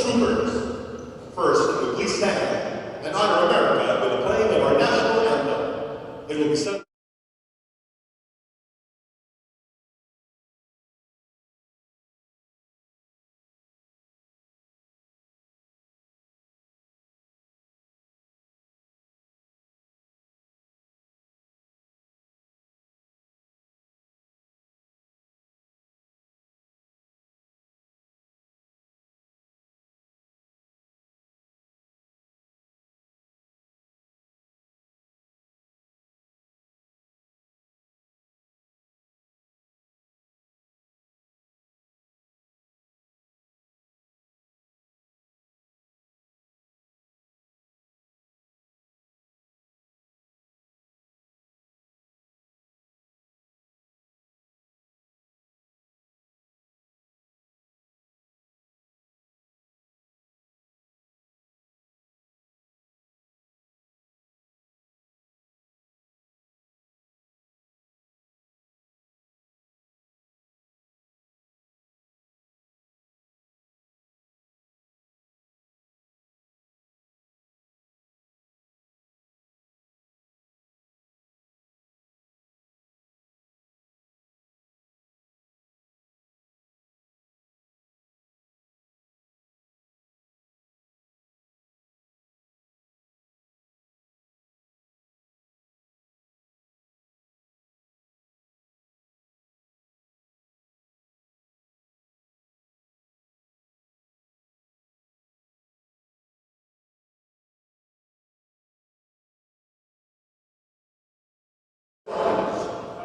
Troopers. First, it will please stand and honor America with the playing of our national anthem. It will be sung.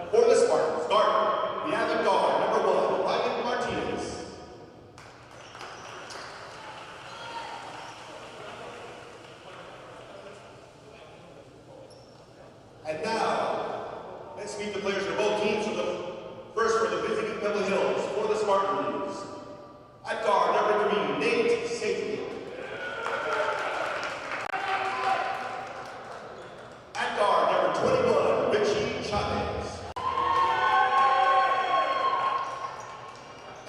For the Spartans, start the avant-garde, number 1, Ryan Martinez. And now, let's meet the players for both teams. First, for the visiting Pebble Hills, for the Spartans. At guard, number 3, Nate Safety. At guard, number 21, Richie Chavez.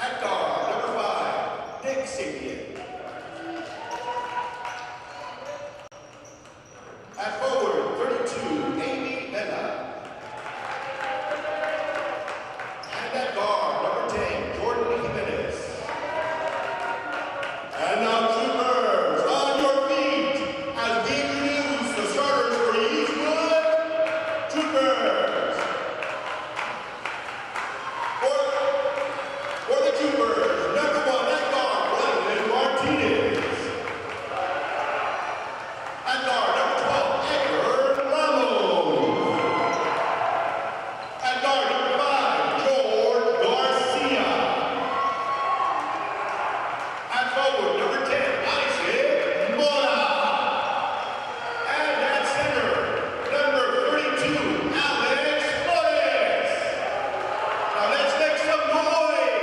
At guard, number 5, Nick Sapien. At forward, 32, Amy Bella. And at guard, number 10, Jordan Jimenez. And now, troopers, on your feet, as we introduce the starters for Eastwood. Troopers. For the Troopers, number 1, at guard, Ryan Martinez. At guard, number 12, Edgar Ramos. At guard, number 5, George Garcia. At forward, number 10, Isaac Mora. And at center, number 32, Alex Flores. Now let's make some noise.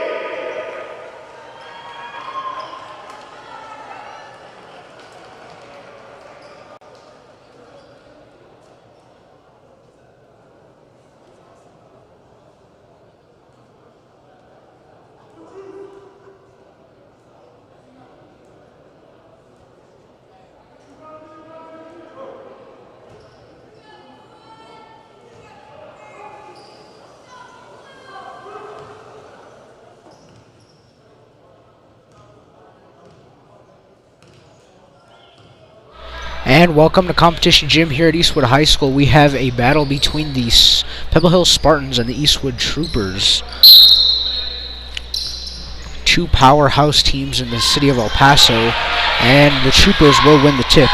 And welcome to Competition Gym here at Eastwood High School. We have a battle between the Pebble Hill Spartans and the Eastwood Troopers. Two powerhouse teams in the city of El Paso, and the Troopers will win the tip.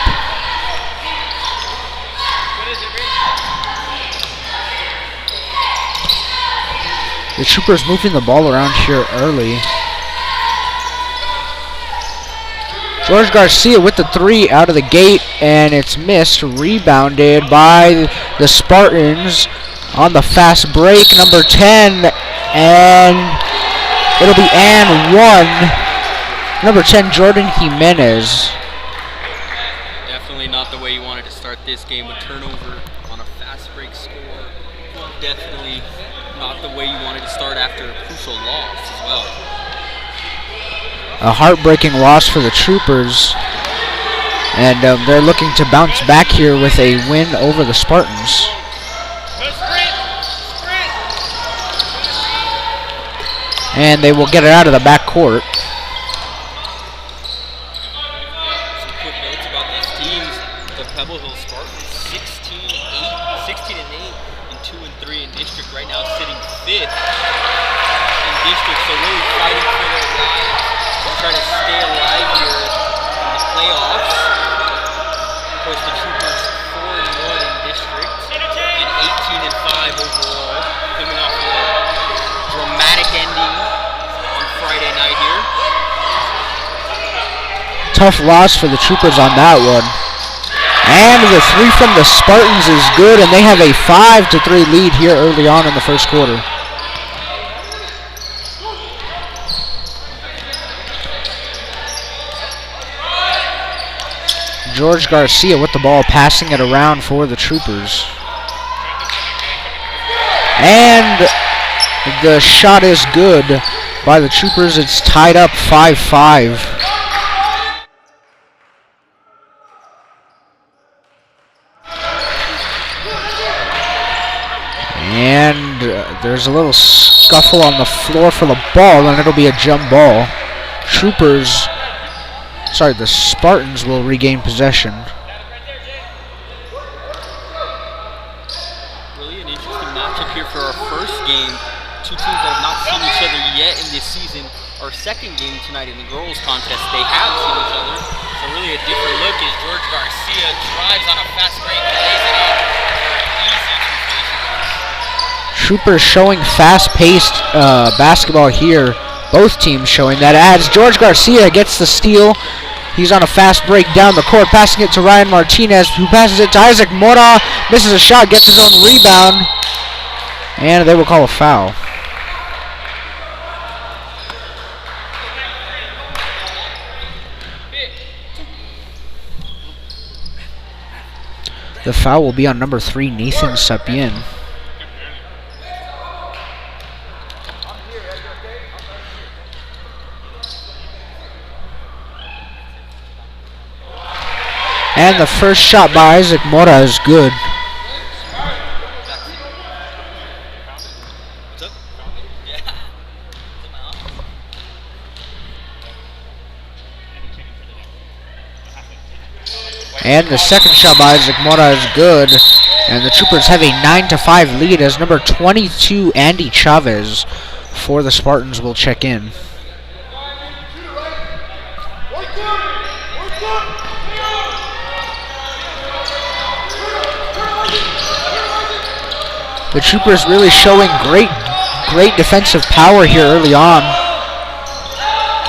The Troopers moving the ball around here early. George Garcia with the 3 out of the gate, and it's missed. Rebounded by the Spartans on the fast break. Number 10, and it'll be and 1. Number 10, Jordan Jimenez. Definitely not the way you wanted to start this game with turnover on a fast break score. Definitely not the way you wanted to start after a crucial loss as well. a heartbreaking loss for the Troopers. And they're looking to bounce back here with a win over the Spartans. And they will get it out of the back court. Some quick notes about these teams. The Pebble Hill Spartans 16-8 and 2-3 in district right now, sitting 5th in district. So really fighting for their lives and trying to stay alive here in the playoffs. Of course, the Troopers 4-1 in district and 18-5 overall, coming off of a dramatic ending on Friday night here. Tough loss for the Troopers on that one. And the three from the Spartans is good, and they have a 5-3 lead here early on in the first quarter. George Garcia with the ball, passing it around for the Troopers. And the shot is good by the Troopers. It's tied up 5-5. And there's a little scuffle on the floor for the ball, and it'll be a jump ball. The Spartans will regain possession. Really an interesting matchup here for our first game. Two teams that have not seen each other yet in this season. Our second game tonight in the girls contest, they have seen each other. So really a different look as George Garcia drives on a fast break and lays it up for an easy two-point. Troopers showing fast-paced basketball here. Both teams showing that as George Garcia gets the steal. He's on a fast break down the court, passing it to Ryan Martinez, who passes it to Isaac Mora, misses a shot, gets his own rebound, and they will call a foul. The foul will be on number 3, Nathan Sapien. And the first shot by Isaac Mora is good. And the second shot by Isaac Mora is good. And the Troopers have a 9-5 lead as number 22, Andy Chavez, for the Spartans will check in. The Troopers really showing great defensive power here early on.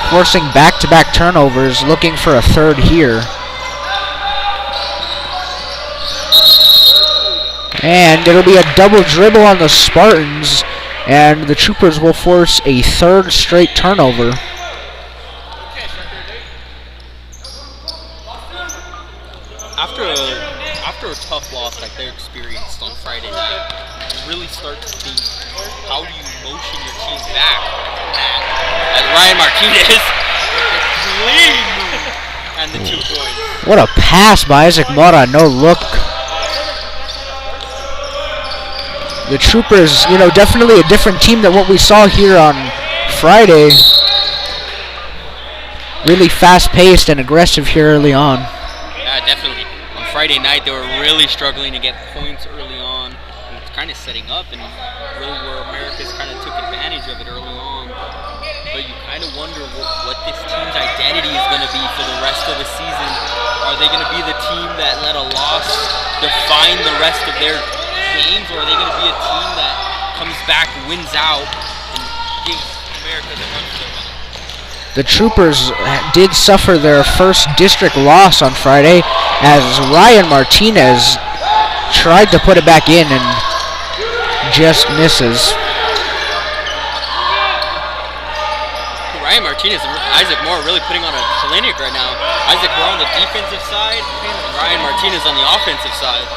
Forcing back-to-back turnovers, looking for a third here. And it'll be a double dribble on the Spartans, and the Troopers will force a third straight turnover. After a tough loss like they experienced on Friday night, you really start to think, how do you motion your team back from that? As Ryan Martinez clean move and the 2 points. What a pass by Isaac Mora, no look. The Troopers, definitely a different team than what we saw here on Friday. Really fast-paced and aggressive here early on. Yeah, definitely. On Friday night, they were really struggling to get points early on. And it's kind of setting up, and really where America's kind of took advantage of it early on. But you kind of wonder what this team's identity is going to be for the rest of the season. Are they going to be the team that let a loss define the rest of their games, or are they going to be a team that comes back, wins out, and gives America the run for their money? The Troopers did suffer their first district loss on Friday as Ryan Martinez tried to put it back in and just misses. Ryan Martinez and Isaac Moore really putting on a clinic right now. Isaac Moore on the defensive side, and Ryan Martinez on the offensive side.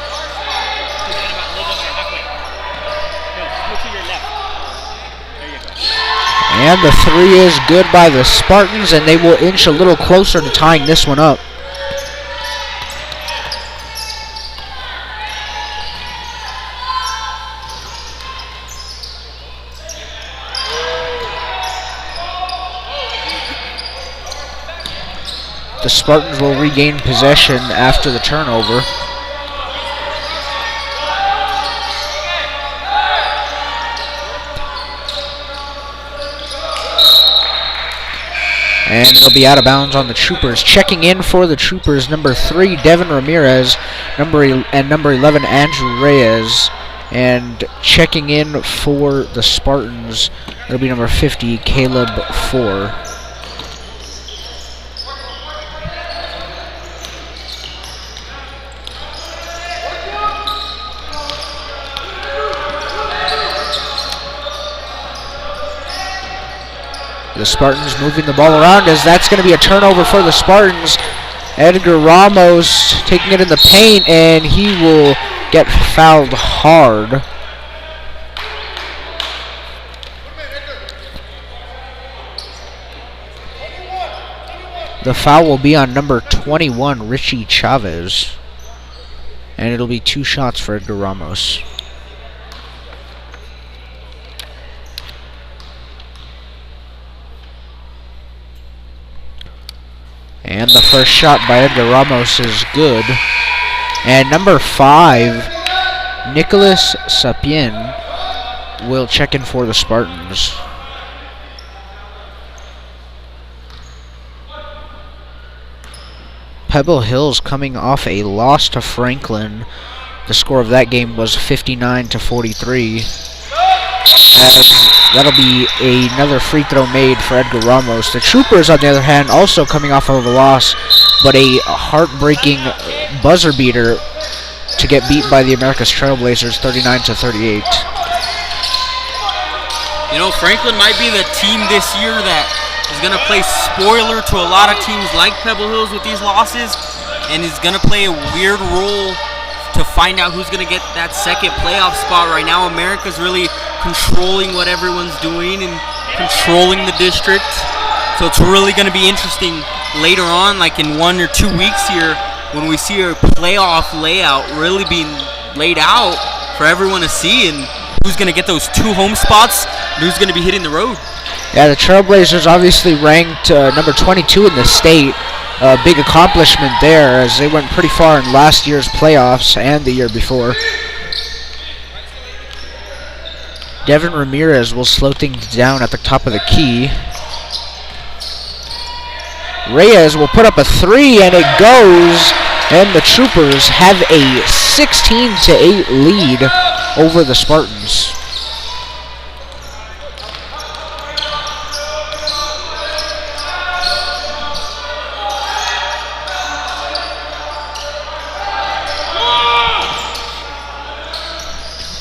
And the three is good by the Spartans, and they will inch a little closer to tying this one up. The Spartans will regain possession after the turnover. And it'll be out of bounds on the Troopers. Checking in for the Troopers, number 3, Devin Ramirez, number 11, Andrew Reyes. And checking in for the Spartans, it'll be number 50, Caleb 4. The Spartans moving the ball around as that's going to be a turnover for the Spartans. Edgar Ramos taking it in the paint, and he will get fouled hard. The foul will be on number 21, Richie Chavez. And it'll be 2 shots for Edgar Ramos. And the first shot by Edgar Ramos is good. And number 5, Nicholas Sapien, will check in for the Spartans. Pebble Hills coming off a loss to Franklin. The score of that game was 59-43. As that'll be another free throw made for Edgar Ramos. The Troopers, on the other hand, also coming off of a loss, but a heartbreaking buzzer beater to get beat by the America's Trailblazers 39-38. You know, Franklin might be the team this year that is going to play spoiler to a lot of teams like Pebble Hills with these losses, and is going to play a weird role to find out who's going to get that second playoff spot. Right now, America's really controlling what everyone's doing and controlling the district. So it's really going to be interesting later on, like in 1 or 2 weeks here, when we see a playoff layout really being laid out for everyone to see, and who's going to get those 2 home spots and who's going to be hitting the road. Yeah, the Trailblazers obviously ranked number 22 in the state. A big accomplishment there, as they went pretty far in last year's playoffs and the year before. Devin Ramirez will slow things down at the top of the key. Reyes will put up a 3, and it goes, and the Troopers have a 16-8 lead over the Spartans.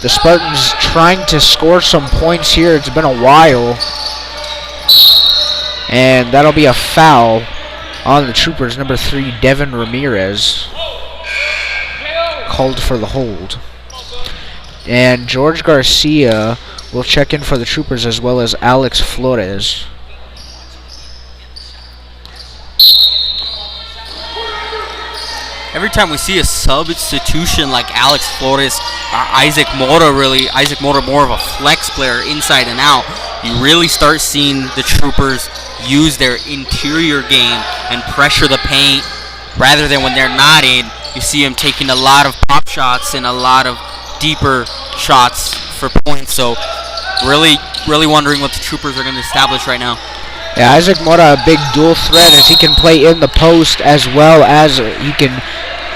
The Spartans trying to score some points here. It's been a while. And that'll be a foul on the Troopers. Number 3, Devin Ramirez, called for the hold. And George Garcia will check in for the Troopers, as well as Alex Flores. Every time we see a substitution like Alex Flores or Isaac Mora, more of a flex player inside and out, you really start seeing the Troopers use their interior game and pressure the paint, rather than when they're not in, you see them taking a lot of pop shots and a lot of deeper shots for points. So really wondering what the Troopers are going to establish right now. Yeah, Isaac Mora, a big dual threat, as he can play in the post as well as he can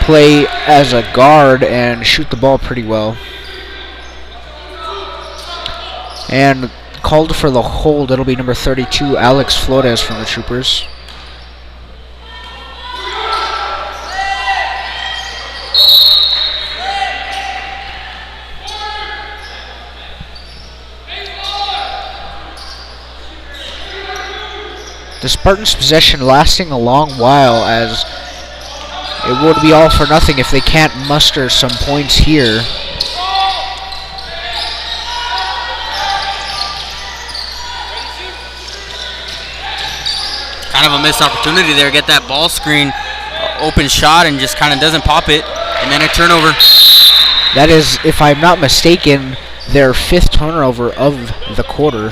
play as a guard and shoot the ball pretty well. And called for the hold, it'll be number 32, Alex Flores from the Troopers. The Spartans' possession lasting a long while, as it would be all for nothing if they can't muster some points here. of a missed opportunity there. Get that ball screen, open shot, and just kind of doesn't pop it. And then a turnover. That is, if I'm not mistaken, their 5th turnover of the quarter.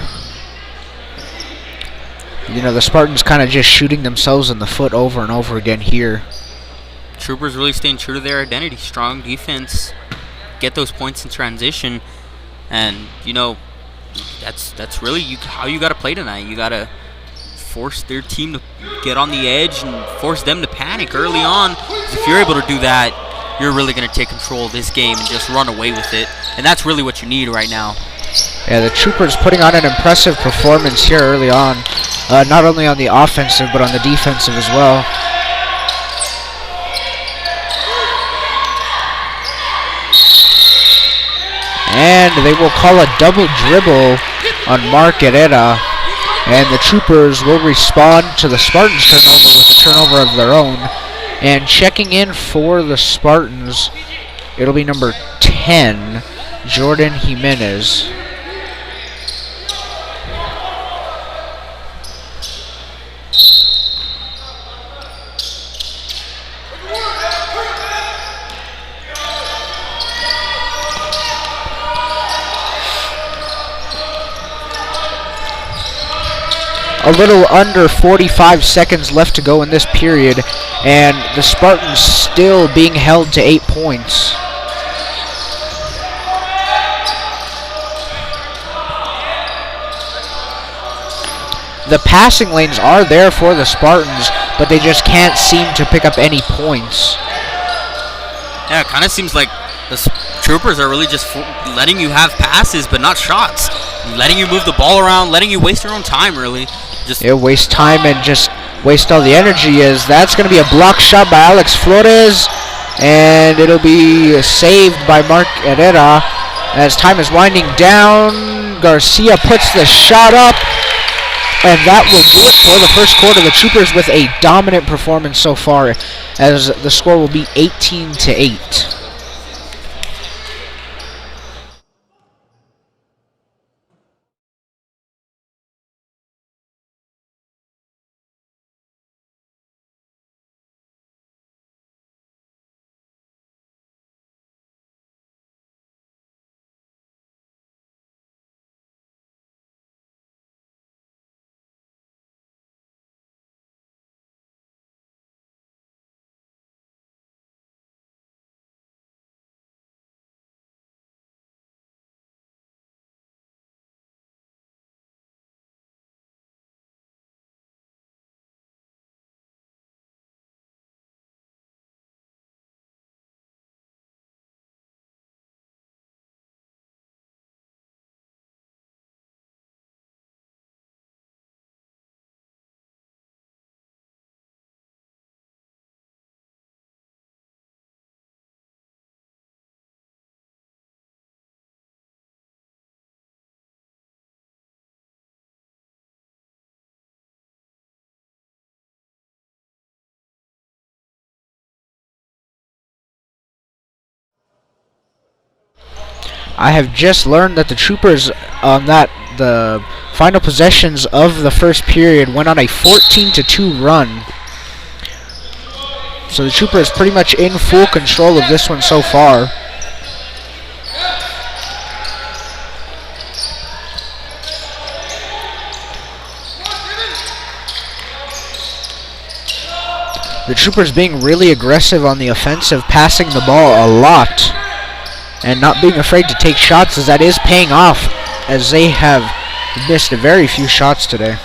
You know, the Spartans kind of just shooting themselves in the foot over and over again here. Troopers really staying true to their identity. Strong defense. Get those points in transition. And, you know, that's really how you got to play tonight. You got to force their team to get on the edge and force them to panic early on. If you're able to do that, you're really going to take control of this game and just run away with it. And that's really what you need right now. Yeah, the Troopers putting on an impressive performance here early on. Not only on the offensive, but on the defensive as well. And they will call a double dribble on Mark Herrera. And the Troopers will respond to the Spartans' turnover with a turnover of their own. And checking in for the Spartans, it'll be number 10, Jordan Jimenez. A little under 45 seconds left to go in this period, and the Spartans still being held to 8 points. The passing lanes are there for the Spartans, but they just can't seem to pick up any points. Yeah, it kind of seems like the Troopers are really just letting you have passes, but not shots. Letting you move the ball around, letting you waste your own time, really. Waste time and just waste all the energy. As that's going to be a block shot by Alex Flores, and it'll be saved by Mark Herrera. As time is winding down, Garcia puts the shot up, and that will do it for the first quarter. The Troopers with a dominant performance so far, as the score will be 18-8. I have just learned that the Troopers on the final possessions of the first period went on a 14-2 run. So the Troopers pretty much in full control of this one so far. The Troopers being really aggressive on the offensive, passing the ball a lot, and not being afraid to take shots, as that is paying off, as they have missed very few shots today.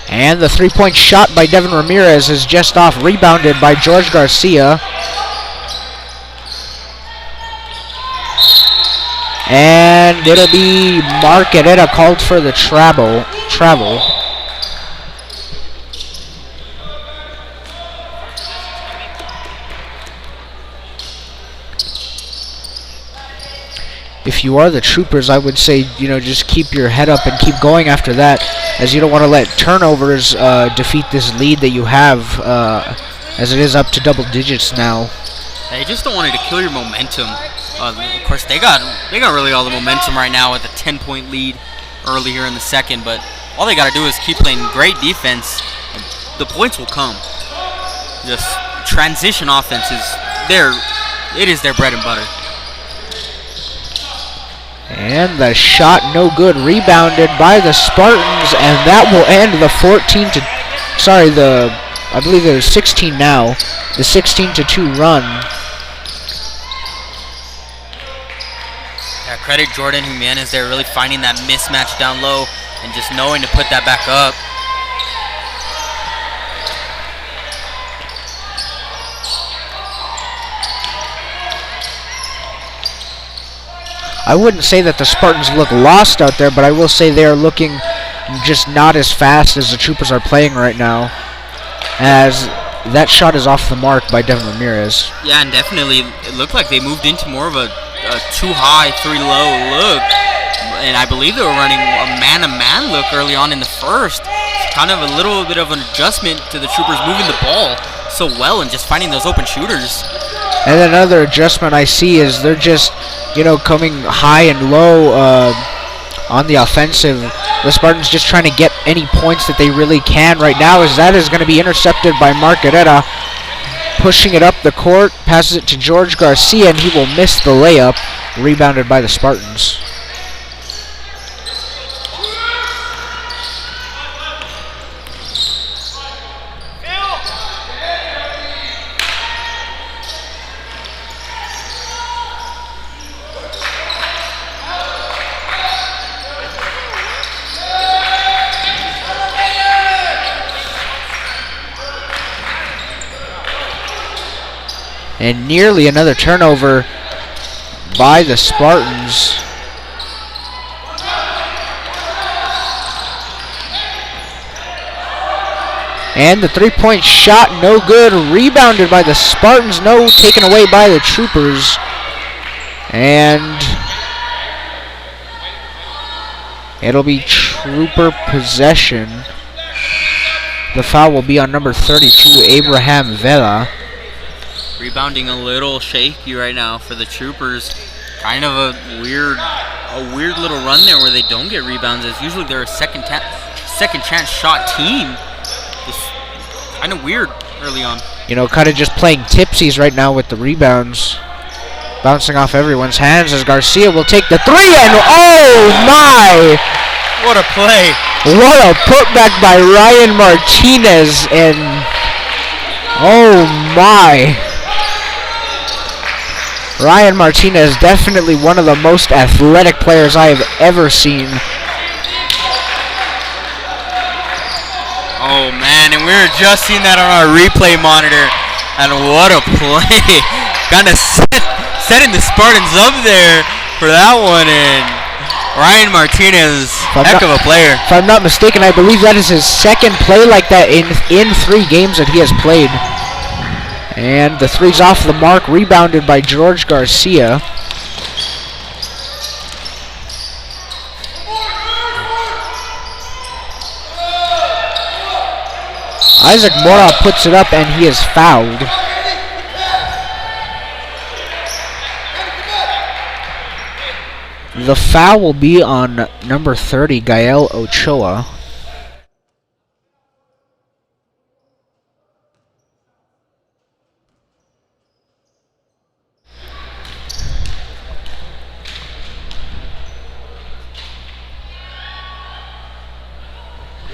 And the three-point shot by Devin Ramirez is just off, rebounded by George Garcia. And it'll be Mark Herrera called for the travel. If you are the Troopers, I would say, just keep your head up and keep going after that, as you don't want to let turnovers defeat this lead that you have, as it is up to double digits now. You just don't want it to kill your momentum. Of course, they got really all the momentum right now with a 10-point lead. early here in the second, but all they got to do is keep playing great defense, and the points will come. Just transition offense is it is their bread and butter. And the shot no good, rebounded by the Spartans, and that will end the I believe there's 16 now, the 16-2 run. Yeah, credit Jordan Jimenez there, really finding that mismatch down low and just knowing to put that back up. I wouldn't say that the Spartans look lost out there, but I will say they are looking just not as fast as the Troopers are playing right now, as that shot is off the mark by Devin Ramirez. Yeah, and definitely it looked like they moved into more of a too high, 3 low look, and I believe they were running a man-to-man look early on in the first. Kind of a little bit of an adjustment to the Troopers moving the ball so well and just finding those open shooters. And another adjustment I see is they're just, coming high and low on the offensive. The Spartans just trying to get any points that they really can right now, as that is going to be intercepted by Margareta. Pushing it up the court, passes it to George Garcia, and he will miss the layup, rebounded by the Spartans. And nearly another turnover by the Spartans. And the three-point shot, no good. Rebounded by the Spartans, no, taken away by the Troopers. And it'll be Trooper possession. The foul will be on number 32, Abraham Vela. Rebounding a little shaky right now for the Troopers. Kind of a weird little run there where they don't get rebounds, as usually they're a second chance shot team. Just kind of weird early on. Kind of just playing tipsies right now with the rebounds. Bouncing off everyone's hands as Garcia will take the three, and oh my! What a play. What a putback by Ryan Martinez, and oh my. Ryan Martinez, definitely one of the most athletic players I have ever seen. Oh man, and we were just seeing that on our replay monitor, and what a play. Kind of setting the Spartans up there for that one, and Ryan Martinez, heck of a player. If I'm not mistaken, I believe that is his second play like that in 3 games that he has played. And the three's off the mark, rebounded by George Garcia. Isaac Mora puts it up, and he is fouled. The foul will be on number 30, Gael Ochoa.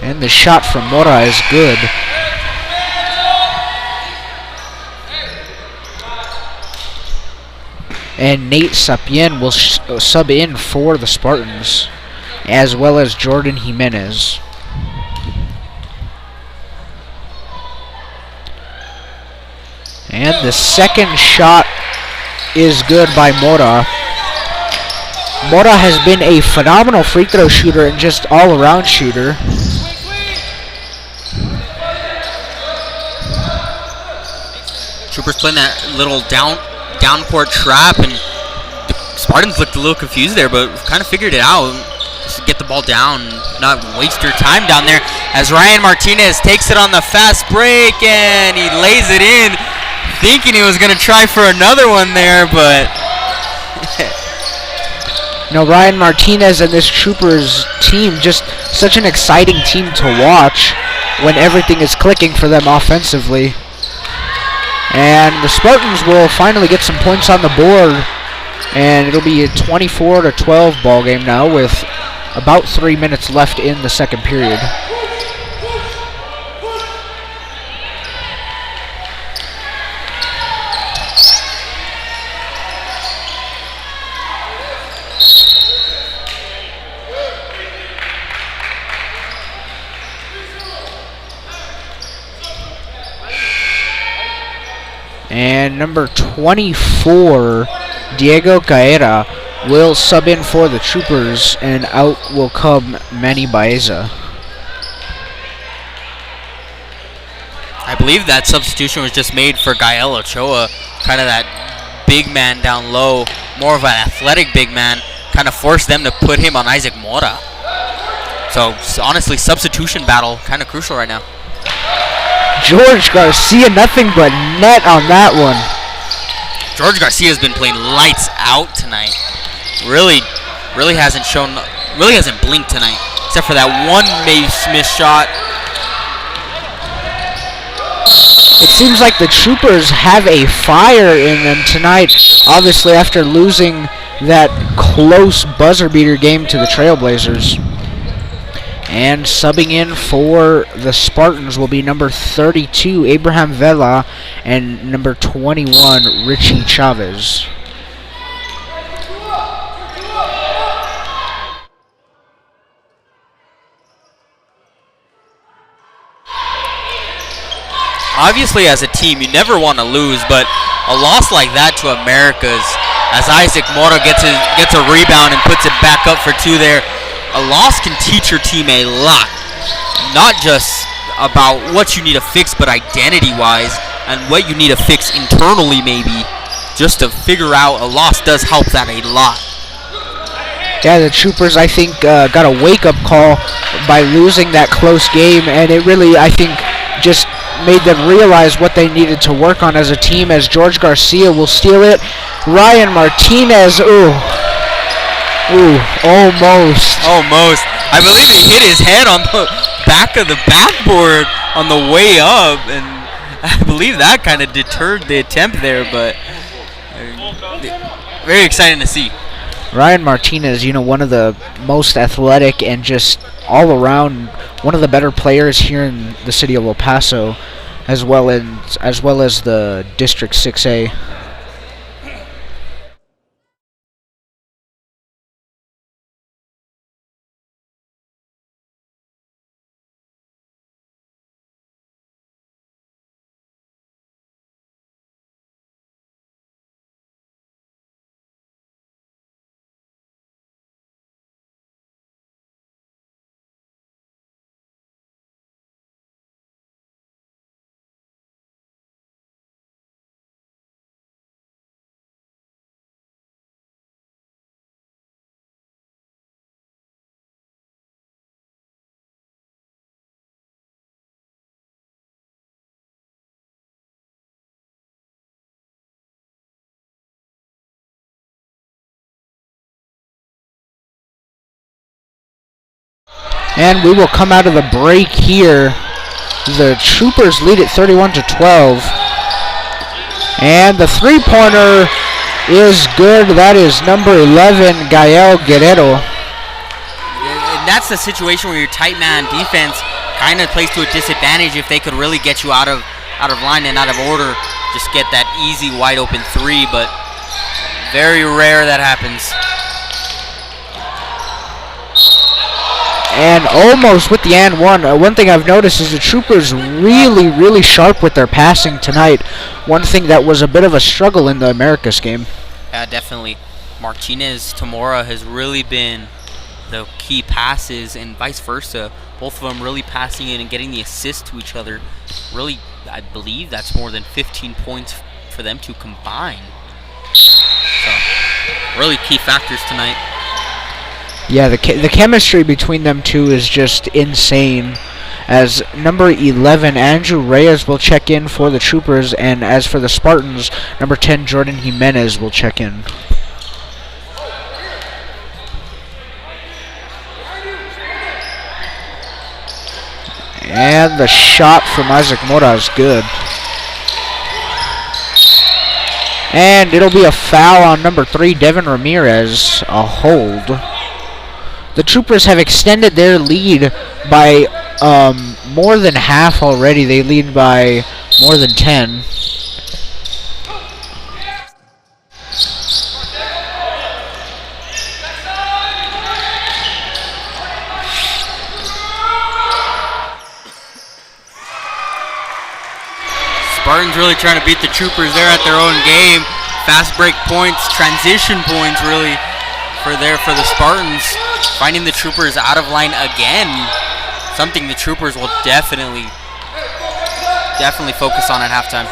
And the shot from Mora is good. And Nate Sapien will sub in for the Spartans, as well as Jordan Jimenez. And the second shot is good by Mora. Mora has been a phenomenal free throw shooter and just all-around shooter. Troopers playing that little down court trap, and the Spartans looked a little confused there, but kind of figured it out. Just get the ball down, not waste your time down there, as Ryan Martinez takes it on the fast break, and he lays it in, thinking he was going to try for another one there, but Ryan Martinez and this Troopers team, just such an exciting team to watch when everything is clicking for them offensively. And the Spartans will finally get some points on the board, and it'll be a 24-12 ball game now with about 3 minutes left in the second period. And number 24, Diego Gaeta, will sub in for the Troopers, and out will come Manny Baeza. I believe that substitution was just made for Gael Ochoa, kind of that big man down low, more of an athletic big man, kind of forced them to put him on Isaac Mora. So honestly, substitution battle, kind of crucial right now. George Garcia, nothing but net on that one. George Garcia's been playing lights out tonight. Really hasn't blinked tonight, except for that one missed shot. It seems like the Troopers have a fire in them tonight, obviously after losing that close buzzer beater game to the Trailblazers. And subbing in for the Spartans will be number 32, Abraham Vela, and number 21, Richie Chavez. Obviously, as a team, you never want to lose, but a loss like that to Americas, as Isaac Mora gets a rebound and puts it back up for two there, a loss can teach your team a lot. Not just about what you need to fix, but identity-wise, and what you need to fix internally maybe. Just to figure out a loss does help that a lot. Yeah, the Troopers, I think, got a wake-up call by losing that close game, and it really, I think, just made them realize what they needed to work on as a team, as George Garcia will steal it. Ryan Martinez, almost. Almost. I believe he hit his head on the back of the backboard on the way up, and I believe that kind of deterred the attempt there, but very exciting to see. Ryan Martinez, one of the most athletic and just all around one of the better players here in the city of El Paso, as well as the District 6A. And we will come out of the break here. The Troopers lead it 31-12. And the three-pointer is good. That is number 11, Gael Guerrero. And that's the situation where your tight man defense kind of plays to a disadvantage if they could really get you out of line and out of order. Just get that easy, wide-open three, but very rare that happens. And almost with the and one. One thing I've noticed is the Troopers really sharp with their passing tonight. One thing that was a bit of a struggle in the Americas game. Yeah, definitely. Martinez Tamora has really been the key passes, and vice versa. Both of them really passing in and getting the assist to each other. Really, I believe that's more than 15 points for them to combine. So, really key factors tonight. Yeah, the chemistry between them two is just insane. As number 11, Andrew Reyes will check in for the Troopers, and as for the Spartans, number 10, Jordan Jimenez will check in. And the shot from Isaac Mora is good. And it'll be a foul on number 3, Devin Ramirez, a hold. The Troopers have extended their lead by more than half already. They lead by more than 10. Spartans really trying to beat the Troopers there at their own game. Fast break points, transition points really for the Spartans. Finding the Troopers out of line again. Something the Troopers will definitely focus on at halftime.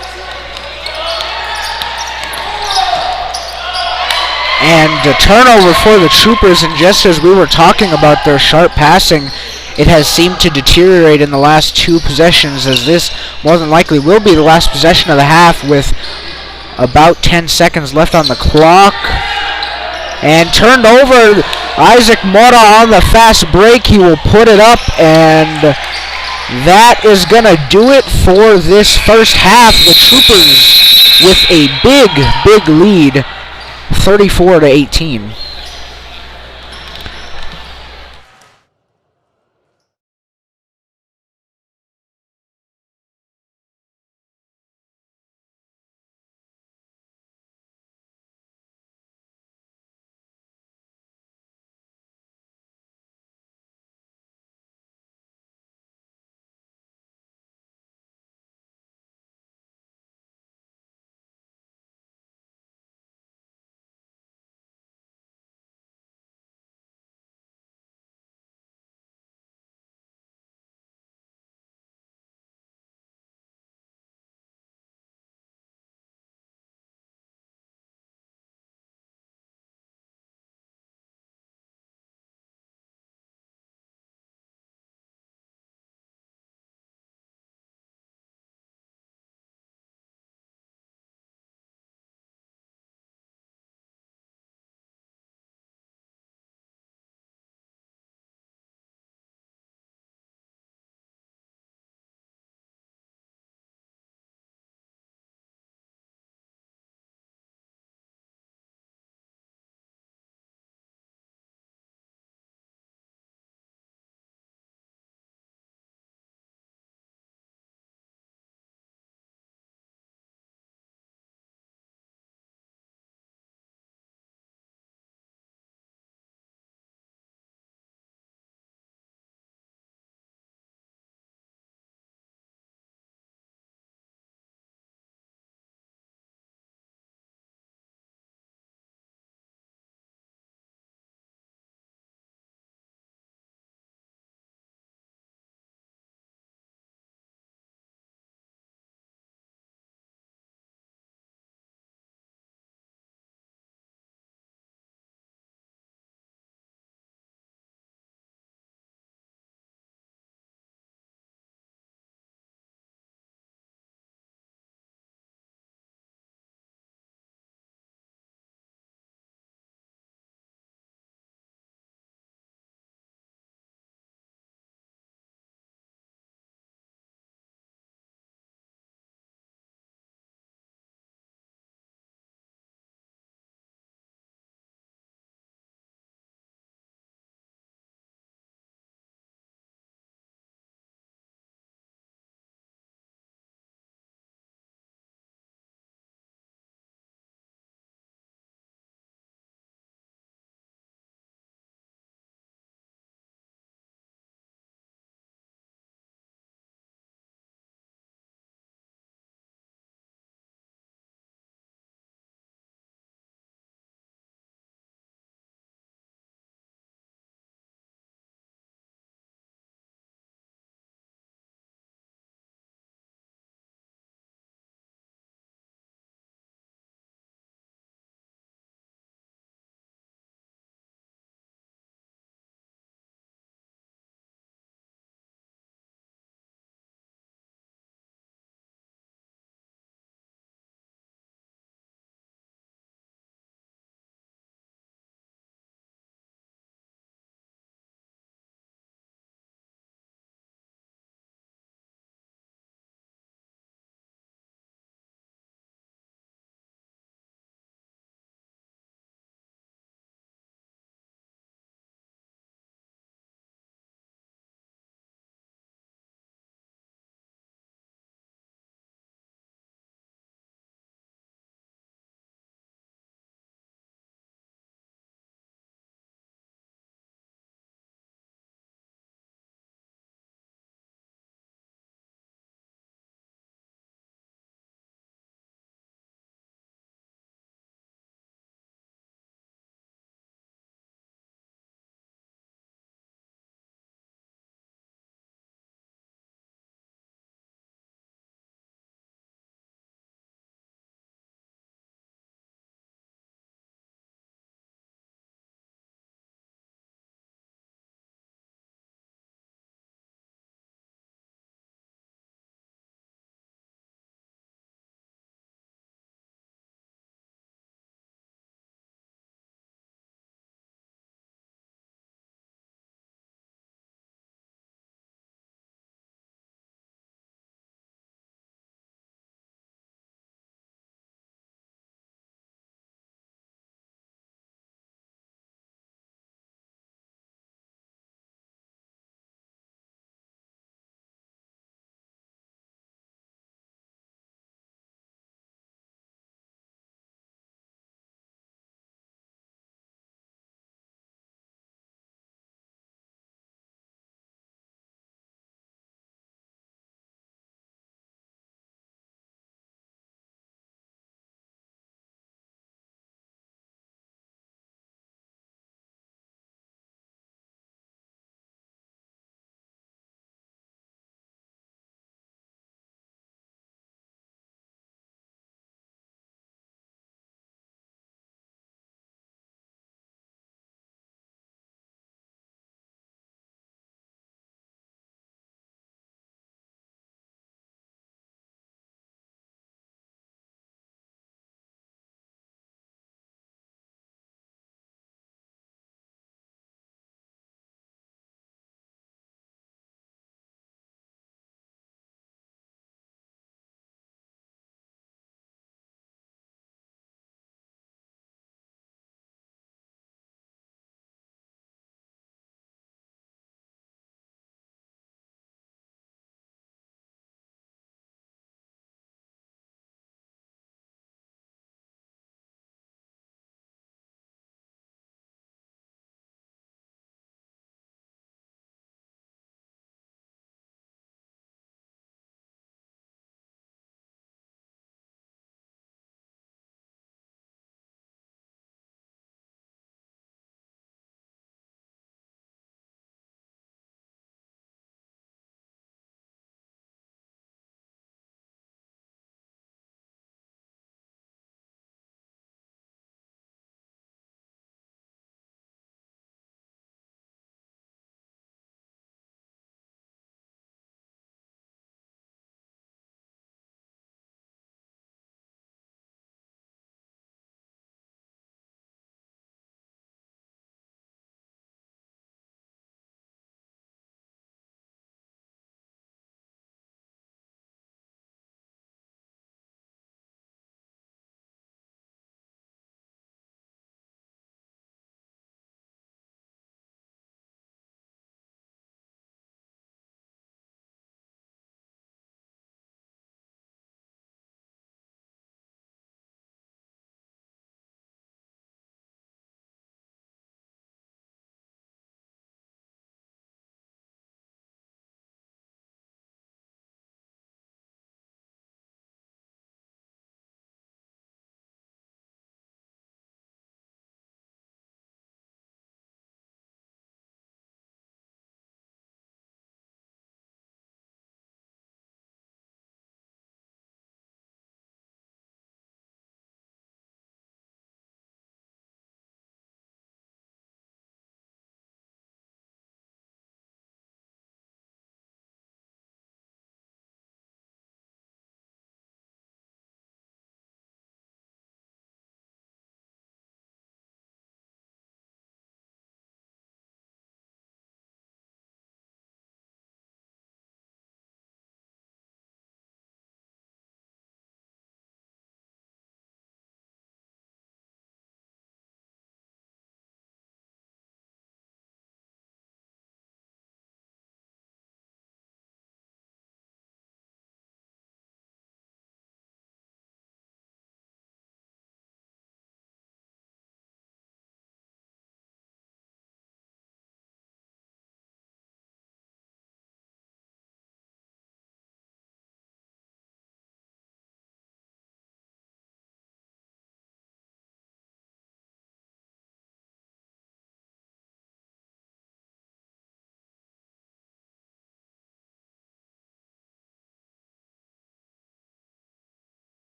And a turnover for the Troopers, and just as we were talking about their sharp passing, it has seemed to deteriorate in the last 2 possessions, as this more than likely will be the last possession of the half with about 10 seconds left on the clock. And turned over, Isaac Mora on the fast break. He will put it up, and that is going to do it for this first half. The Troopers with a big lead, 34-18.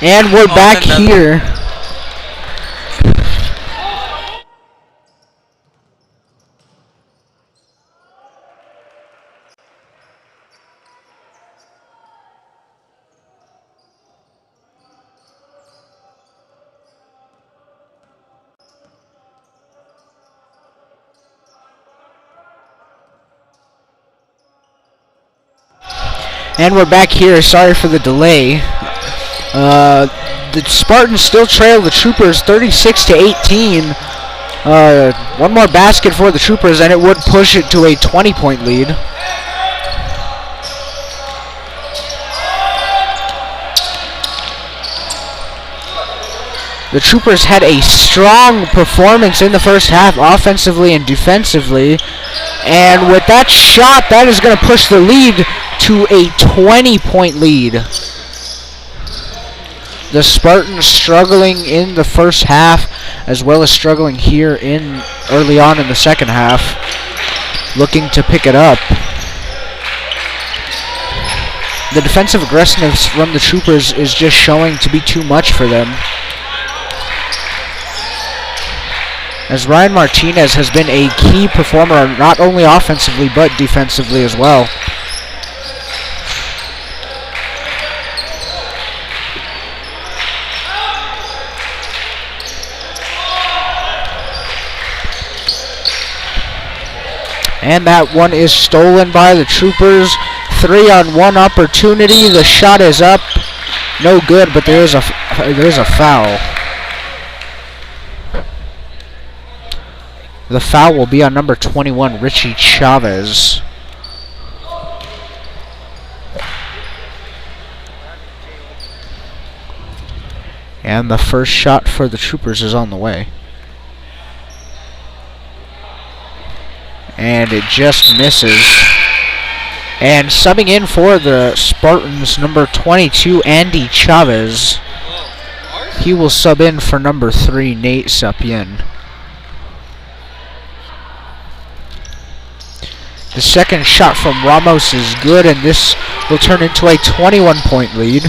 And we're back here. And we're back here. Sorry for the delay. The Spartans still trail the Troopers 36-18. One more basket for the Troopers, and it would push it to a 20-point lead. The Troopers had a strong performance in the first half, offensively and defensively. And with that shot, that is going to push the lead to a 20-point lead. The Spartans struggling in the first half, as well as struggling here in early on in the second half, looking to pick it up. The defensive aggressiveness from the Troopers is just showing to be too much for them, as Ryan Martinez has been a key performer, not only offensively but defensively as well. And that one is stolen by the Troopers. 3-on-1 opportunity. The shot is up. No good, but there is a foul. The foul will be on number 21, Richie Chavez. And the first shot for the Troopers is on the way. And it just misses. And subbing in for the Spartans, number 22, Andy Chavez. He will sub in for number 3, Nate Sapien. The second shot from Ramos is good, and this will turn into a 21-point lead.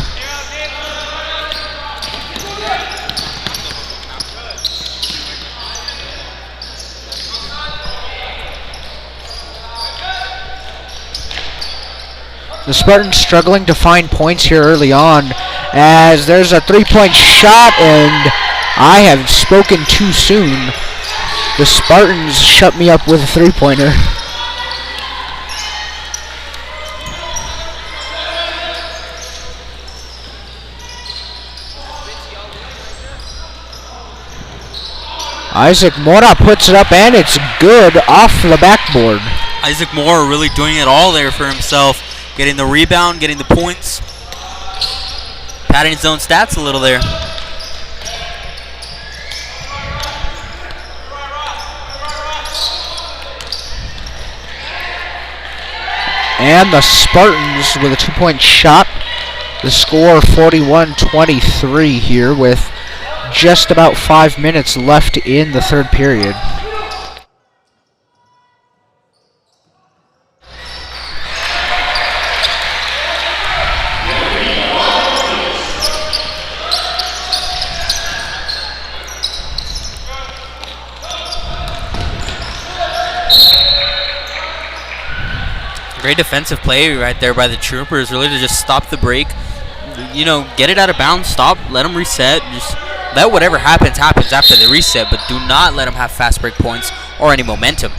The Spartans struggling to find points here early on, as there's a 3-point shot, and I have spoken too soon. The Spartans shut me up with a 3-pointer. Isaac Mora puts it up, and it's good off the backboard. Isaac Mora really doing it all there for himself. Getting the rebound, getting the points. Padding his own stats a little there. And the Spartans with a 2-point shot. The score 41-23 here with just about 5 minutes left in the third period. Great defensive play right there by the Troopers, really to just stop the break. You know, get it out of bounds, stop, let them reset. Just let whatever happens after the reset, but do not let them have fast break points or any momentum.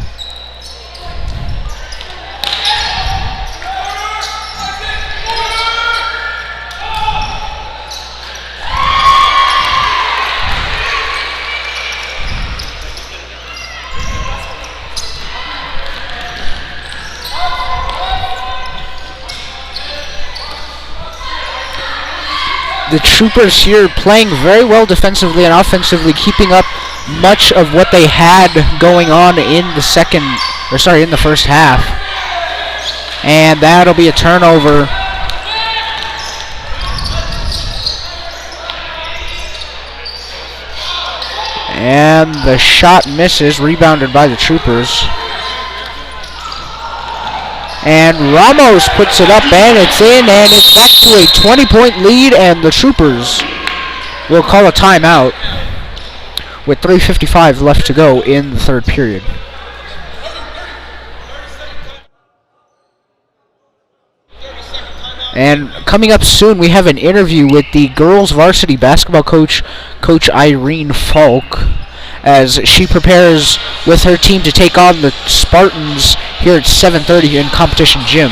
The Troopers here playing very well defensively and offensively, keeping up much of what they had going on in the first half. And that'll be a turnover. And the shot misses, rebounded by the Troopers. And Ramos puts it up, and it's in, and it's back to a 20-point lead, and the Troopers will call a timeout with 3:55 left to go in the third period. And coming up soon, we have an interview with the girls varsity basketball coach, Coach Irene Falk, as she prepares with her team to take on the Spartans here at 7:30 in Competition Gym.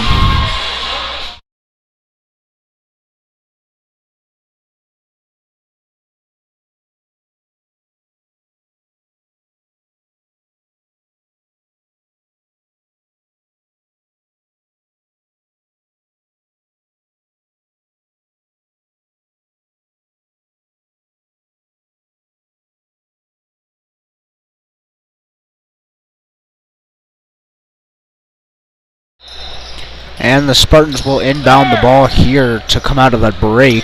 And the Spartans will inbound the ball here to come out of the break.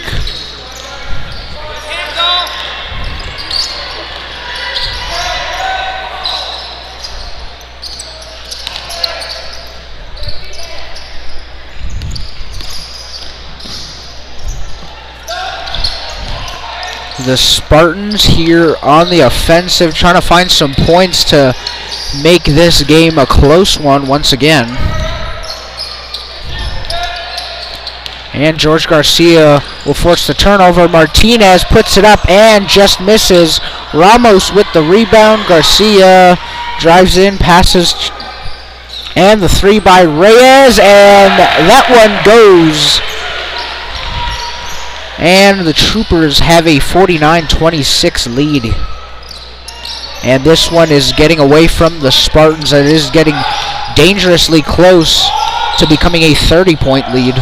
The Spartans here on the offensive, trying to find some points to make this game a close one once again. And George Garcia will force the turnover. Martinez puts it up and just misses. Ramos with the rebound. Garcia drives in, passes, and the three by Reyes, and that one goes. And the Troopers have a 49-26 lead. And this one is getting away from the Spartans. It is getting dangerously close to becoming a 30-point lead.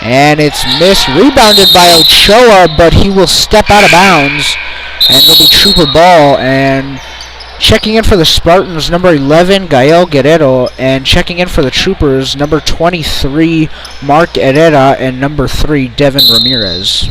And it's missed, rebounded by Ochoa, but he will step out of bounds. And it'll be Trooper ball. And checking in for the Spartans, number 11, Gael Guerrero. And checking in for the Troopers, number 23, Mark Herrera. And number 3, Devin Ramirez.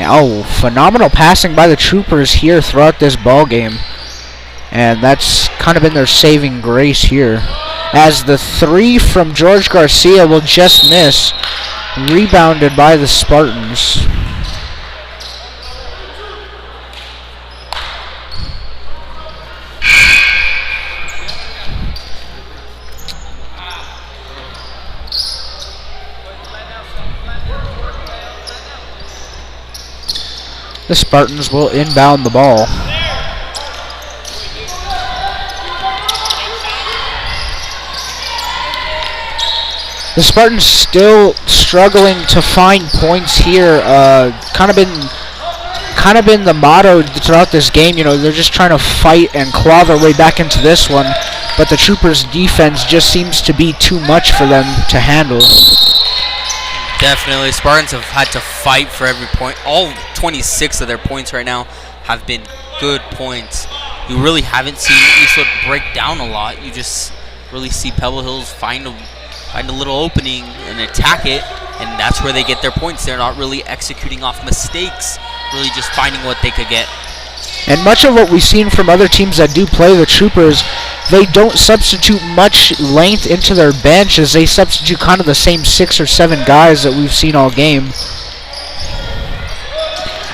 Oh, phenomenal passing by the Troopers here throughout this ball game. And that's kind of been their saving grace here. As the three from George Garcia will just miss. Rebounded by the Spartans. The Spartans will inbound the ball. The Spartans still struggling to find points here. Kind of been the motto throughout this game. You know, they're just trying to fight and claw their way back into this one. But the Troopers' defense just seems to be too much for them to handle. Definitely, Spartans have had to fight for every point. All 26 of their points right now have been good points. You really haven't seen Eastwood break down a lot. You just really see Pebble Hills find a little opening and attack it, and that's where they get their points. They're not really executing off mistakes, really just finding what they could get. And much of what we've seen from other teams that do play the Troopers, they don't substitute much length into their bench, as they substitute kind of the same 6 or 7 guys that we've seen all game.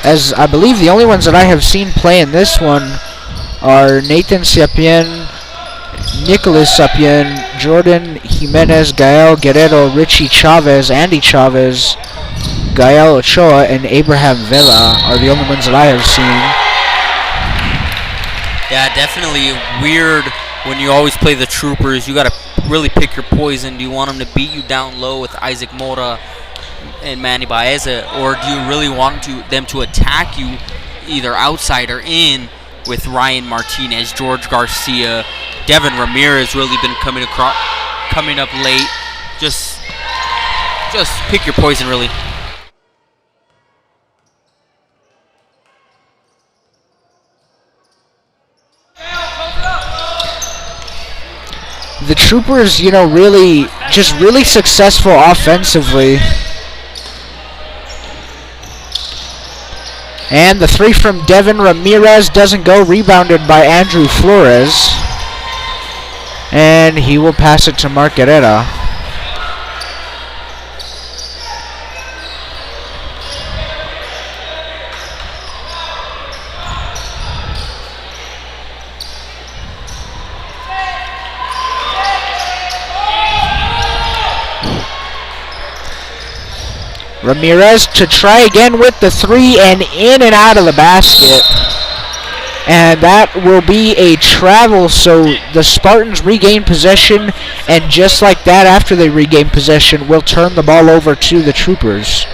As I believe the only ones that I have seen play in this one are Nathan Sapien, Nicholas Sapien, Jordan Jimenez, Gael Guerrero, Richie Chavez, Andy Chavez, Gael Ochoa, and Abraham Vela are the only ones that I have seen. Yeah, definitely weird when you always play the Troopers. You got to really pick your poison. Do you want them to beat you down low with Isaac Mora and Manny Baeza, or do you really want them to attack you either outside or in with Ryan Martinez, George Garcia, Devin Ramirez really been coming up late. Just pick your poison, really. The Troopers, you know, really successful offensively. And the three from Devin Ramirez doesn't go, rebounded by Andrew Flores. And he will pass it to Marquerera. Ramirez to try again with the three, and in and out of the basket. And that will be a travel, so the Spartans regain possession, and just like that, after they regain possession, we'll turn the ball over to the Troopers.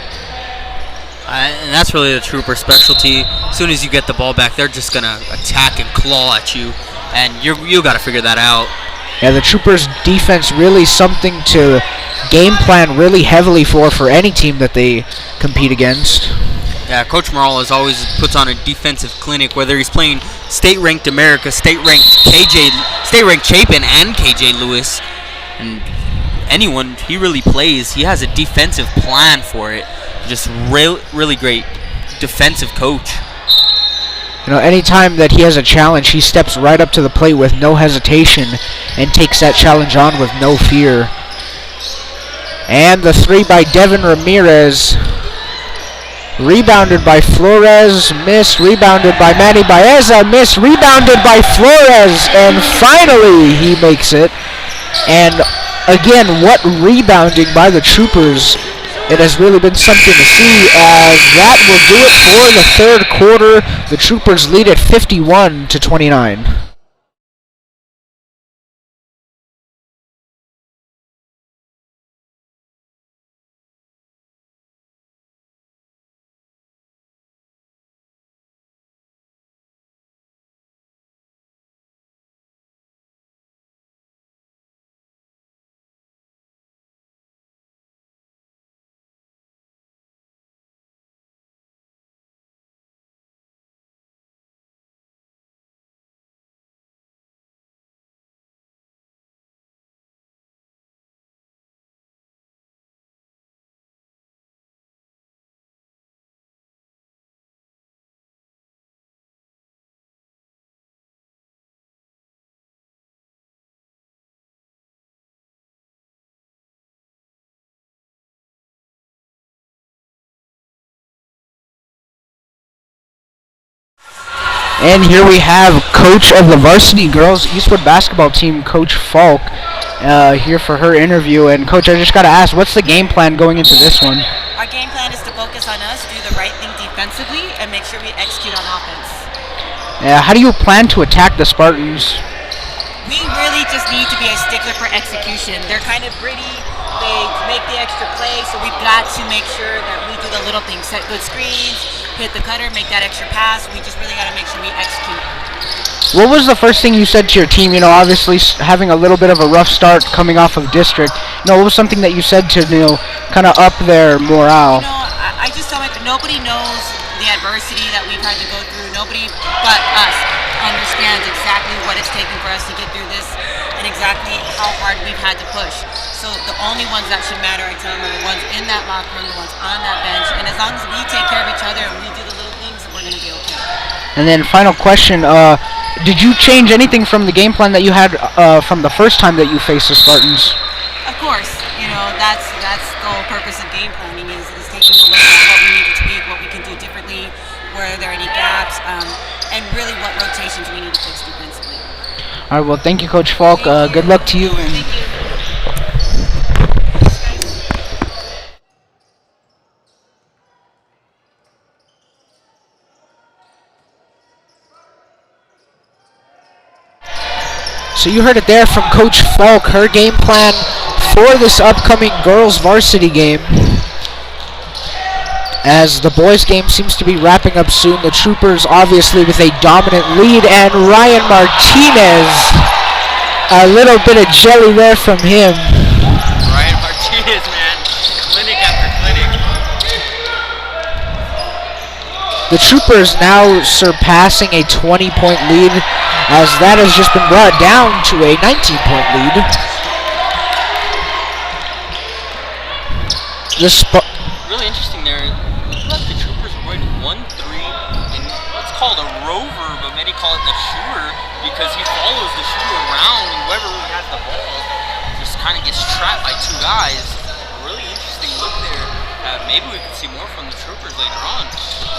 And that's really the Trooper specialty. As soon as you get the ball back, they're just going to attack and claw at you, and you got to figure that out. Yeah, the Troopers' defense really something to game plan really heavily for any team that they compete against. Yeah, Coach Morales always puts on a defensive clinic, whether he's playing state-ranked America, state-ranked Chapin, and KJ Lewis, and anyone he really plays. He has a defensive plan for it. Just really great defensive coach. You know, anytime that he has a challenge, he steps right up to the plate with no hesitation and takes that challenge on with no fear. And the three by Devin Ramirez. Rebounded by Flores, missed, rebounded by Manny Baeza, missed, rebounded by Flores, and finally he makes it. And again, what rebounding by the Troopers. It has really been something to see, as that will do it for the third quarter. The Troopers lead at 51-29. And here we have coach of the varsity girls Eastwood basketball team, Coach Falk, here for her interview. And Coach, I just got to ask, what's the game plan going into this one? Our game plan is to focus on us, do the right thing defensively, and make sure we execute on offense. How do you plan to attack the Spartans? We really just need to be a stickler for execution. They're kind of gritty. They make the extra play, so we've got to make sure that we do the little things, set good screens, hit the cutter, make that extra pass. We just really got to make sure we execute. What was the first thing you said to your team? You know, obviously having a little bit of a rough start coming off of district. You know, what was something that you said to, you know, kind of up their morale? You know, I just tell my nobody knows the adversity that we've had to go through. Nobody but us understands exactly what it's taken for us to get through this and exactly how hard we've had to push. So the only ones that should matter, I tell them, are the ones in that locker room, the ones on that bench. And as long as we take care of each other and we do the little things, we're going to be okay. And then final question, did you change anything from the game plan that you had from the first time that you faced the Spartans? Of course, you know, that's the whole purpose of game planning is taking a look at what we need to tweak, what we can do differently, where are there any gaps, and really what rotations we need to fix defensively. All right, well, thank you, Coach Falk. Good luck to you. Thank you. So you heard it there from Coach Falk, her game plan for this upcoming girls varsity game. as the boys game seems to be wrapping up soon. The Troopers obviously with a dominant lead, and Ryan Martinez, a little bit of jelly there from him. Ryan Martinez, man, clinic after clinic. The Troopers now surpassing a 20-point lead, as that has just been brought down to a 19-point lead. Really interesting there. It looked like the Troopers were going 1-3, and it's called a rover, but many call it the shooter because he follows the shooter around, and whoever really has the ball just kind of gets trapped by two guys. A really interesting look there. Maybe we could see more from the Troopers later on.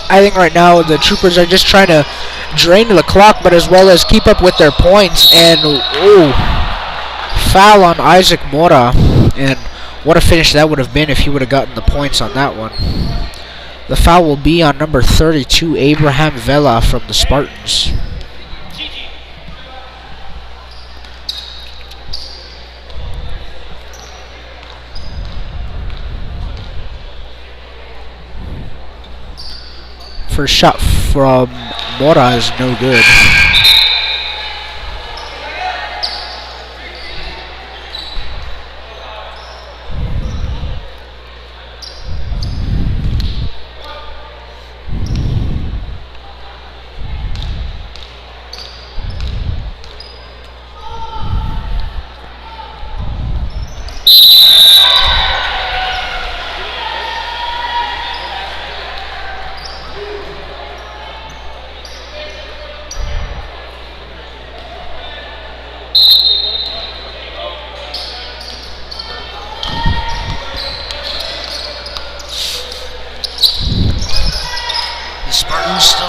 I think right now the Troopers are just trying to drain the clock, but as well as keep up with their points. And foul on Isaac Mora, and what a finish that would have been if he would have gotten the points on that one. The foul will be on number 32, Abraham Vela from the Spartans. First shot from Mora is no good.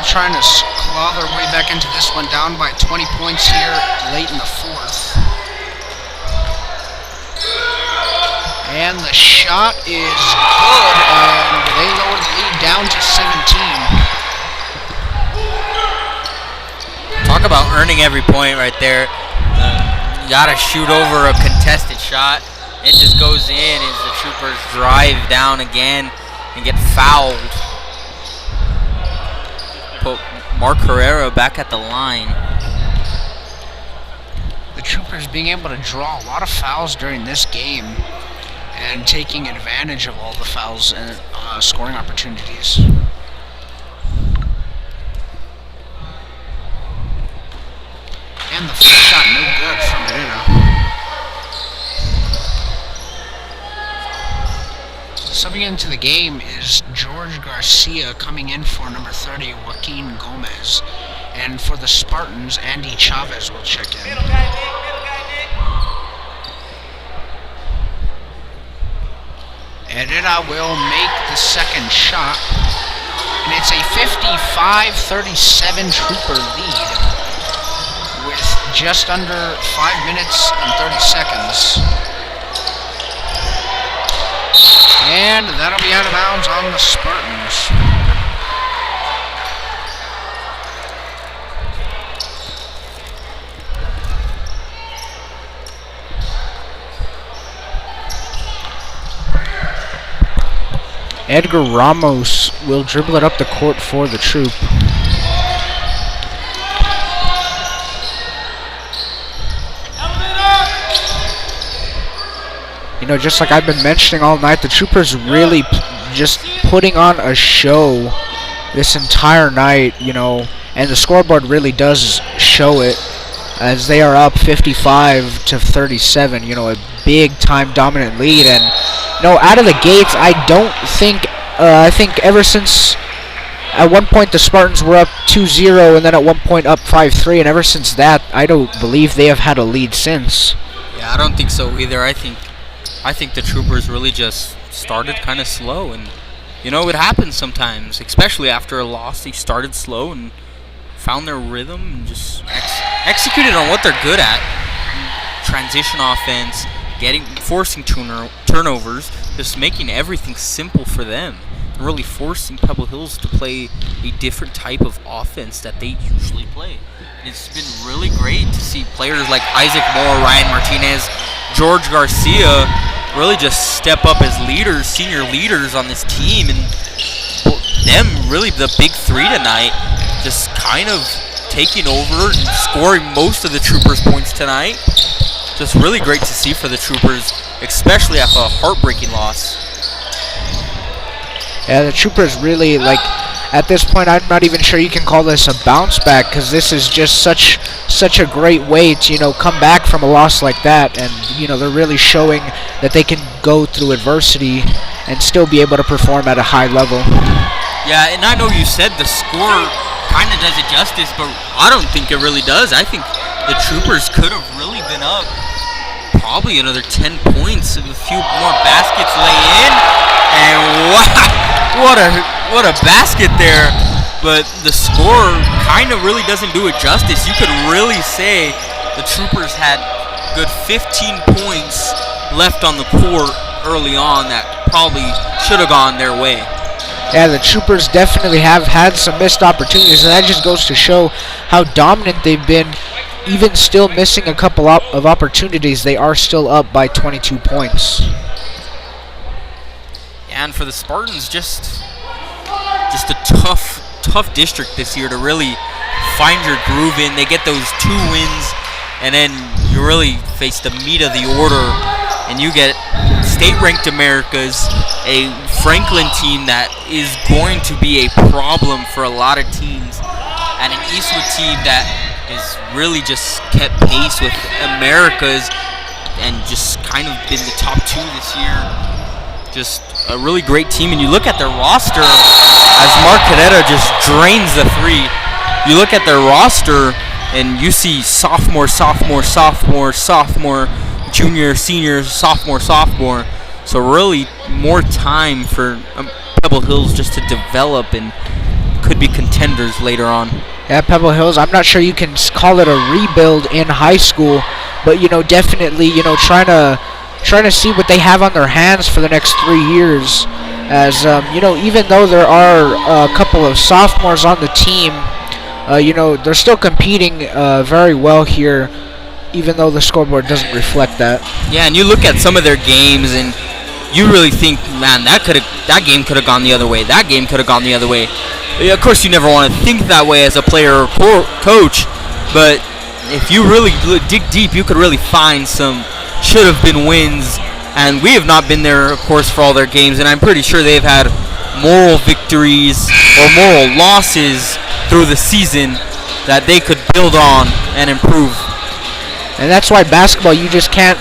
Trying to claw their way back into this one, down by 20 points here late in the fourth. And the shot is good, and they lower the lead down to 17. Talk about earning every point right there. You gotta shoot over a contested shot. It just goes in as the Troopers drive down again and get fouled. Put Mark Herrera back at the line. The Troopers being able to draw a lot of fouls during this game and taking advantage of all the fouls and scoring opportunities. And the first shot no good from Herrera. Subbing into the game is George Garcia, coming in for number 30, Joaquin Gomez. And for the Spartans, Andy Chavez will check in. Herrera will make the second shot. And it's a 55-37 Trooper lead with just under 5 minutes and 30 seconds. And that'll be out of bounds on the Spartans. Edgar Ramos will dribble it up the court for the Troop. You know, just like I've been mentioning all night, the Troopers really just putting on a show this entire night, you know, and the scoreboard really does show it, as they are up 55-37, you know, a big time dominant lead. And you know, out of the gates, I think ever since at one point the Spartans were up 2-0 and then at one point up 5-3, and ever since that I don't believe they have had a lead since. Yeah, I don't think so either. I think the Troopers really just started kind of slow, and you know, it happens sometimes, especially after a loss. They started slow and found their rhythm and just executed on what they're good at. Transition offense, forcing turnovers, just making everything simple for them, and really forcing Pebble Hills to play a different type of offense that they usually play. It's been really great to see players like Isaac Moore, Ryan Martinez, George Garcia really just step up as leaders, senior leaders on this team, and them, really the big three tonight, just kind of taking over and scoring most of the Troopers' points tonight. Just really great to see for the Troopers, especially after a heartbreaking loss. Yeah, the Troopers really, like, at this point, I'm not even sure you can call this a bounce back, because this is just such a great way to, you know, come back from a loss like that. And, you know, they're really showing that they can go through adversity and still be able to perform at a high level. Yeah, and I know you said the score kind of does it justice, but I don't think it really does. I think the Troopers could have really been up probably another 10 points if a few more baskets lay in. And wow, what a basket there. But the score kind of really doesn't do it justice. You could really say the Troopers had good 15 points left on the court early on that probably should have gone their way. Yeah, the Troopers definitely have had some missed opportunities, and that just goes to show how dominant they've been. Even still missing a couple of opportunities, they are still up by 22 points. And for the Spartans, just a tough district this year to really find your groove in. They get those 2 wins, and then you really face the meat of the order, and you get state-ranked Americas, a Franklin team that is going to be a problem for a lot of teams, and an Eastwood team that has really just kept pace with Americas and just kind of been the top 2 this year. Just a really great team, and you look at their roster as Mark Cadetta just drains the 3. You look at their roster and you see sophomore, junior, senior, sophomore. So really more time for Pebble Hills just to develop and could be contenders later on. Yeah, Pebble Hills, I'm not sure you can call it a rebuild in high school, but, you know, definitely, you know, trying to see what they have on their hands for the next 3 years. As, you know, even though there are a couple of sophomores on the team, you know, they're still competing very well here, even though the scoreboard doesn't reflect that. Yeah, and you look at some of their games and you really think, man, that game could have gone the other way. That game could have gone the other way. Yeah, of course, you never want to think that way as a player or coach, but if you really dig deep, you could really find some should have been wins. And we have not been there, of course, for all their games, and I'm pretty sure they've had moral victories or moral losses through the season that they could build on and improve. And that's why basketball, you just can't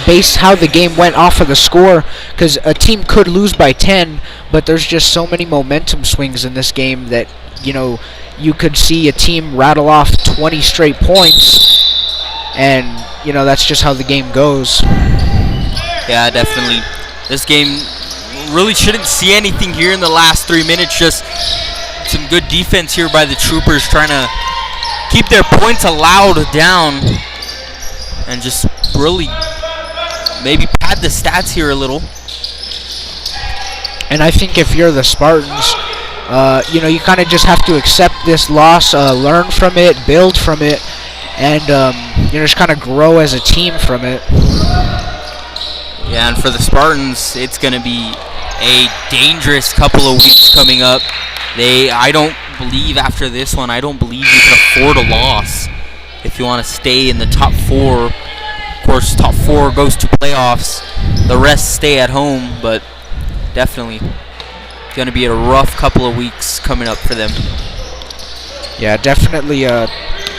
base how the game went off of the score, because a team could lose by 10, but there's just so many momentum swings in this game that, you know, you could see a team rattle off 20 straight points, and, you know, that's just how the game goes. Yeah, definitely. This game really shouldn't see anything here in the last 3 minutes. Just some good defense here by the Troopers, trying to keep their points allowed down and just really maybe pad the stats here a little. And I think if you're the Spartans, you know, you kind of just have to accept this loss, learn from it, build from it, and you know, just kind of grow as a team from it. Yeah, and for the Spartans, it's going to be a dangerous couple of weeks coming up. I don't believe after this one, I don't believe you can afford a loss if you want to stay in the top 4. Of course, top 4 goes to playoffs. The rest stay at home, but definitely going to be a rough couple of weeks coming up for them. Yeah, definitely a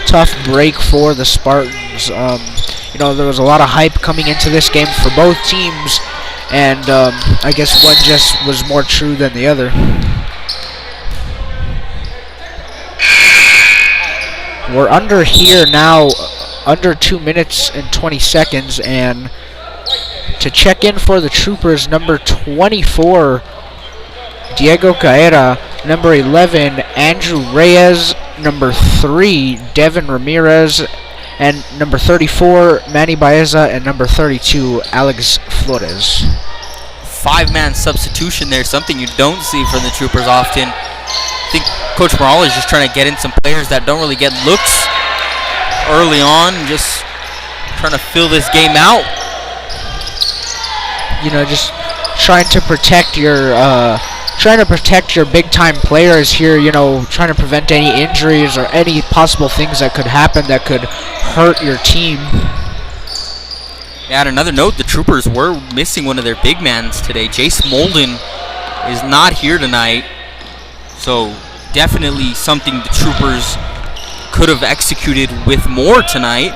tough break for the Spartans. You know, there was a lot of hype coming into this game for both teams, and I guess one just was more true than the other. We're under here now, under 2 minutes and 20 seconds, and to check in for the Troopers, number 24, Diego Caera, number 11, Andrew Reyes, number 3, Devin Ramirez, and number 34, Manny Baeza, and number 32, Alex Flores. 5-man substitution there, something you don't see from the Troopers often. I think Coach Morales is just trying to get in some players that don't really get looks early on, just trying to fill this game out. You know, just trying to protect your trying to protect your big-time players here, you know, trying to prevent any injuries or any possible things that could happen that could hurt your team. Yeah, on another note, the Troopers were missing one of their big mans today. Jace Molden is not here tonight, so definitely something the Troopers could have executed with more tonight.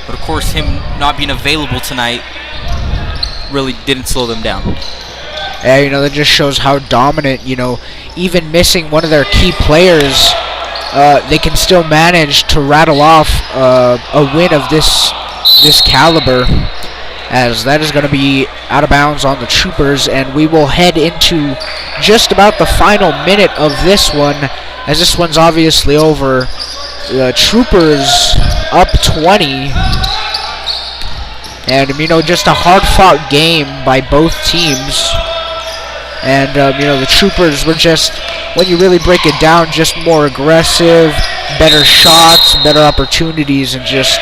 But of course, him not being available tonight really didn't slow them down. Yeah, you know, that just shows how dominant, you know, even missing one of their key players, they can still manage to rattle off a win of this caliber, as that is going to be out of bounds on the Troopers, and we will head into just about the final minute of this one, as this one's obviously over. The Troopers up 20, and you know, just a hard-fought game by both teams. And you know, the Troopers were just, when you really break it down, just more aggressive, better shots, better opportunities, and just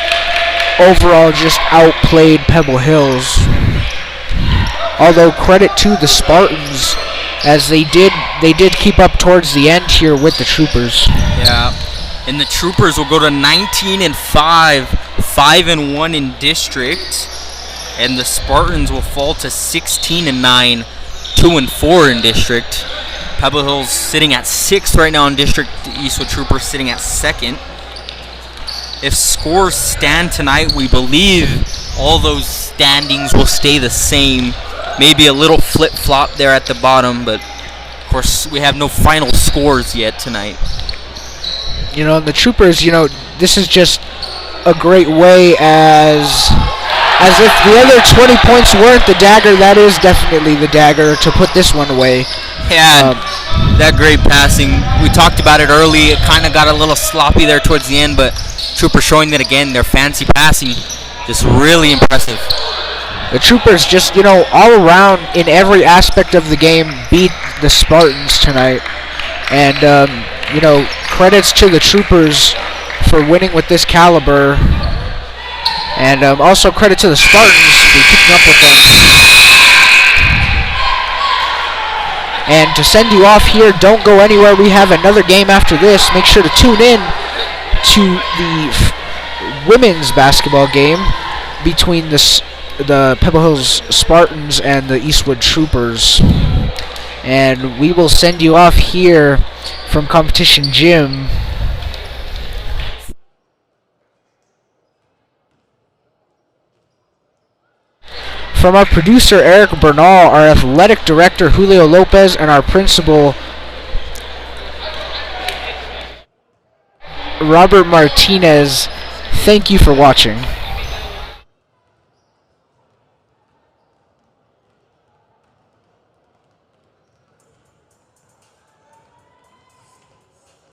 overall just outplayed Pebble Hills. Although credit to the Spartans, as they did keep up towards the end here with the Troopers. Yeah, and the Troopers will go to 19-5, 5-1 in district, and the Spartans will fall to 16-9, 2-4 in district. Pebble Hills sitting at 6th right now in district. The Eastwood Troopers sitting at 2nd. If scores stand tonight, we believe all those standings will stay the same. Maybe a little flip-flop there at the bottom, but of course we have no final scores yet tonight. You know, the Troopers, you know, this is just a great way, as if the other 20 points weren't the dagger, that is definitely the dagger to put this one away. Yeah, that great passing. We talked about it early. It kind of got a little sloppy there towards the end, but Troopers showing that again. Their fancy passing, just really impressive. The Troopers just, you know, all around in every aspect of the game beat the Spartans tonight. And, you know, credits to the Troopers for winning with this caliber. And also credit to the Spartans for keeping up with them. And to send you off here, don't go anywhere. We have another game after this. Make sure to tune in to the women's basketball game between the Pebble Hills Spartans and the Eastwood Troopers. And we will send you off here from Competition Gym. From our producer, Eric Bernal, our athletic director, Julio Lopez, and our principal, Robert Martinez, thank you for watching.